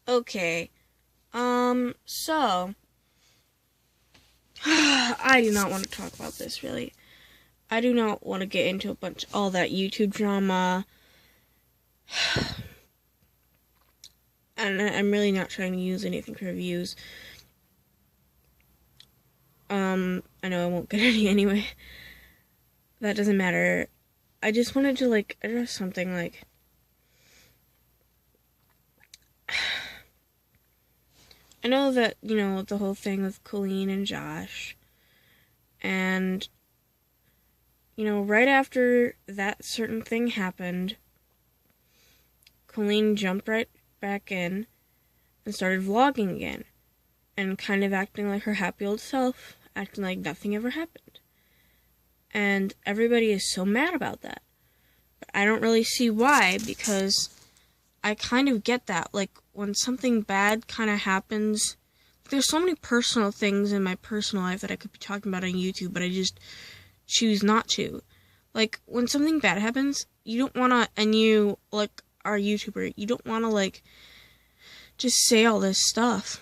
Okay. So I do not want to talk about this really. I do not want to get into all that YouTube drama. And I'm really not trying to use anything for views. I know I won't get any anyway. That doesn't matter. I just wanted to address something I know that, the whole thing with Colleen and Josh. And, right after that certain thing happened, Colleen jumped right back in and started vlogging again. And kind of acting like her happy old self, acting like nothing ever happened. And everybody is so mad about that. But I don't really see why, because I kind of get that. Like, when something bad kind of happens, there's so many personal things in my personal life that I could be talking about on YouTube, but I just choose not to. Like, when something bad happens, you don't want to, and you, are a YouTuber, you don't want to, just say all this stuff.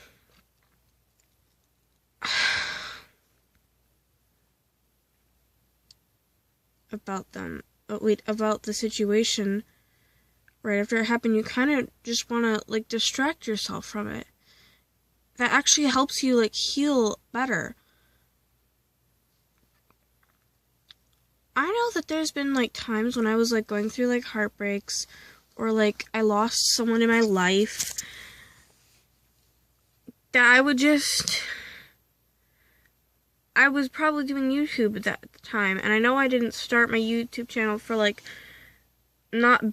About them. About the situation right after it happened, you kind of just want to, distract yourself from it. That actually helps you, heal better. I know that there's been, times when I was, going through, heartbreaks, or, I lost someone in my life, that I was probably doing YouTube at that time, and I know I didn't start my YouTube channel for, not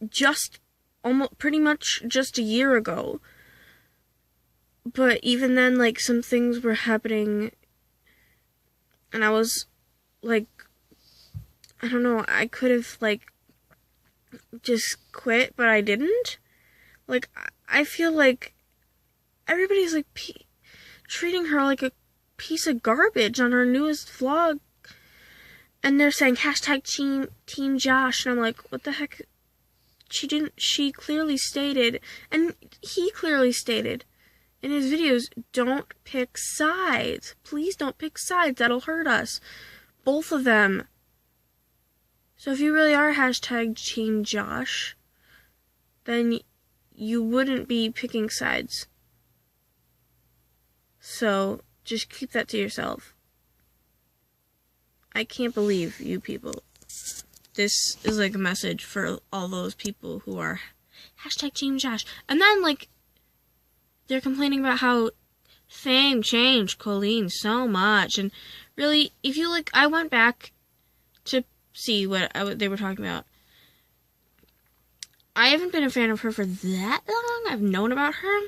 just, almost, pretty much just a year ago. But even then, some things were happening, and I was, I don't know, I could have, just quit, but I didn't. I feel like everybody's, treating her like a piece of garbage on her newest vlog, and they're saying hashtag team Josh, and I'm like, what the heck? She clearly stated, and he clearly stated in his videos, don't pick sides. Please don't pick sides. That'll hurt us. Both of them. So if you really are hashtag team Josh, then you wouldn't be picking sides. So just keep that to yourself. I can't believe you people. This is a message for all those people who are hashtag Team Josh. And then they're complaining about how fame changed Colleen so much. And really, if you I went back to see what they were talking about. I haven't been a fan of her for that long. I've known about her.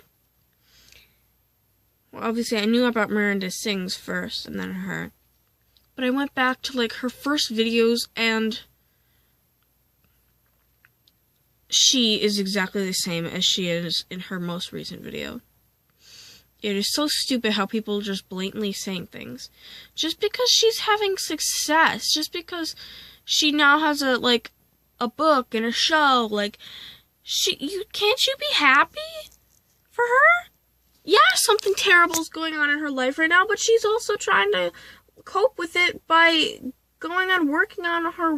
Well, obviously, I knew about Miranda Sings first, and then her. But I went back to, her first videos, and she is exactly the same as she is in her most recent video. It is so stupid how people just blatantly saying things. Just because she's having success, just because she now has a book and a show, can't you be happy for her? Yeah, something terrible is going on in her life right now, but she's also trying to cope with it by going on working on her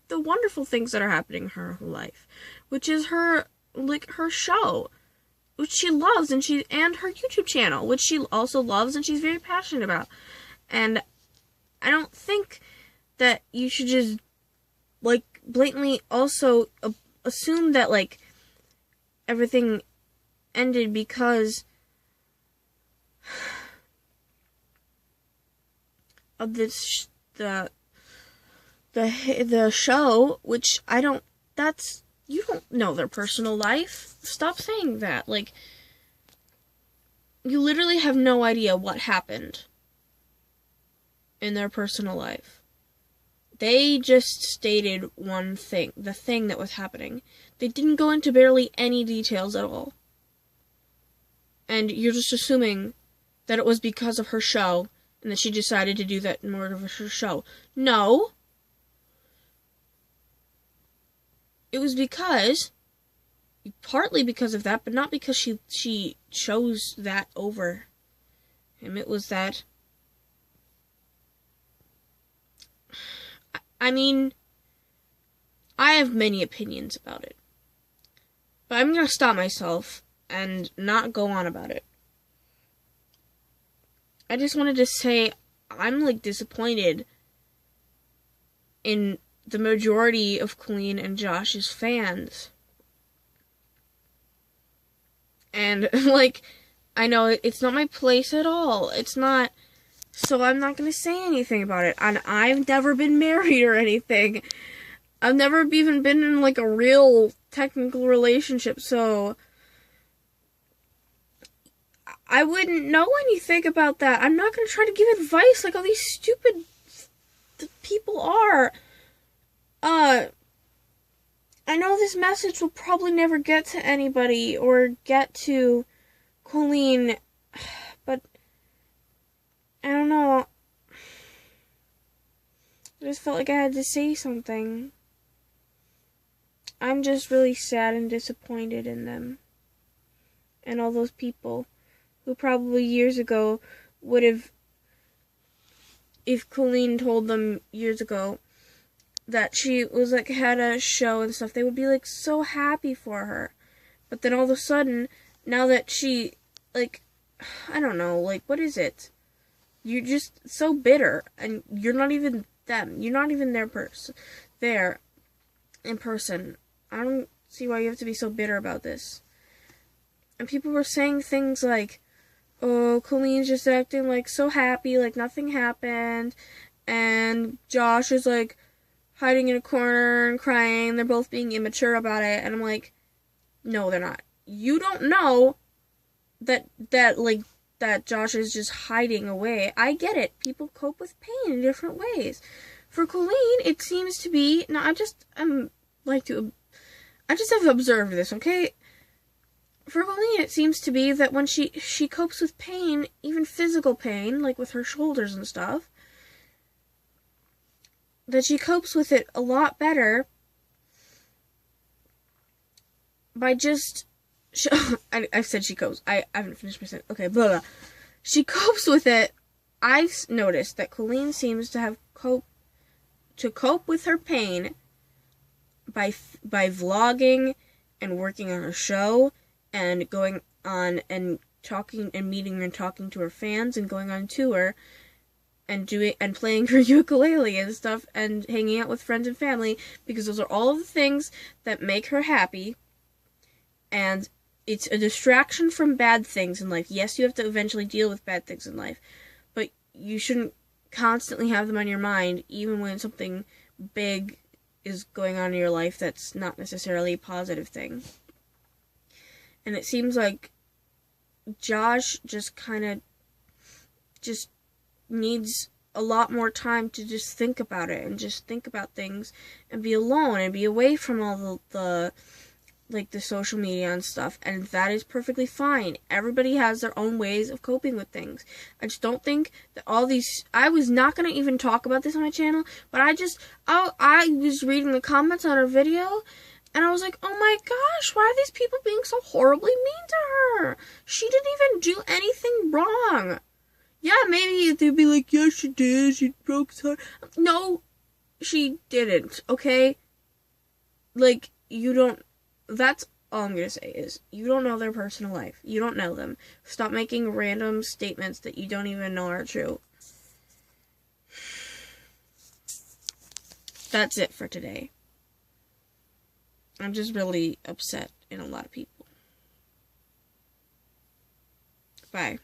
the wonderful things that are happening in her life, which is her her show, which she loves, and her YouTube channel, which she also loves and she's very passionate about. And I don't think that you should just blatantly also assume that everything ended because of this the show, which you don't know their personal life. Stop saying that. You literally have no idea what happened in their personal life. They just stated one thing, the thing that was happening. They didn't go into barely any details at all. And you're just assuming that it was because of her show, and that she decided to do that in order of her show. No. It was because partly because of that, but not because she chose that over him. It was that, I mean, I have many opinions about it, but I'm gonna stop myself and not go on about it. I just wanted to say I'm, like, disappointed in the majority of Colleen and Josh's fans. And, like, I know it's not my place at all. It's not, so I'm not gonna say anything about it. And I've never been married or anything. I've never even been in, like, a real technical relationship, so I wouldn't know anything about that. I'm not gonna try to give advice like all these stupid people are. I know this message will probably never get to anybody or get to Colleen, but I don't know. I just felt like I had to say something. I'm just really sad and disappointed in them. And all those people who probably years ago would have, if Colleen told them years ago that she was, like, had a show and stuff, they would be, like, so happy for her. But then all of a sudden, now that she, like, I don't know, like, what is it? You're just so bitter, and you're not even them. You're not even there in person. I don't see why you have to be so bitter about this. And people were saying things like, oh, Colleen's just acting, like, so happy, like nothing happened, and Josh is, like, hiding in a corner and crying. They're both being immature about it. And I'm like, no, they're not. You don't know that Josh is just hiding away. I get it. People cope with pain in different ways. For Colleen, it seems to be, no, I just have observed this, okay? For Colleen, it seems to be that when she copes with pain, even physical pain, like with her shoulders and stuff, that she copes with it a lot better by just... I said she copes. I haven't finished my sentence. Okay, blah, blah. She copes with it. I've noticed that Colleen seems to have cope with her pain by vlogging and working on her show and going on and talking and meeting and talking to her fans and going on tour and playing her ukulele and stuff and hanging out with friends and family, because those are all of the things that make her happy, and it's a distraction from bad things in life. Yes, you have to eventually deal with bad things in life, but you shouldn't constantly have them on your mind, even when something big is going on in your life that's not necessarily a positive thing. And it seems like Josh just kind of needs a lot more time to just think about it and just think about things and be alone and be away from all the social media and stuff, and that is perfectly fine. Everybody has their own ways of coping with things. I just don't think that all these... I was not going to even talk about this on my channel, but I was reading the comments on her video, and I was like, oh my gosh, why are these people being so horribly mean to her? She didn't even do anything wrong. Yeah, maybe they'd be like, yes, she did, she broke his heart. No, she didn't, okay? Like, you don't... That's all I'm gonna say is, you don't know their personal life. You don't know them. Stop making random statements that you don't even know are true. That's it for today. I'm just really upset in a lot of people. Bye.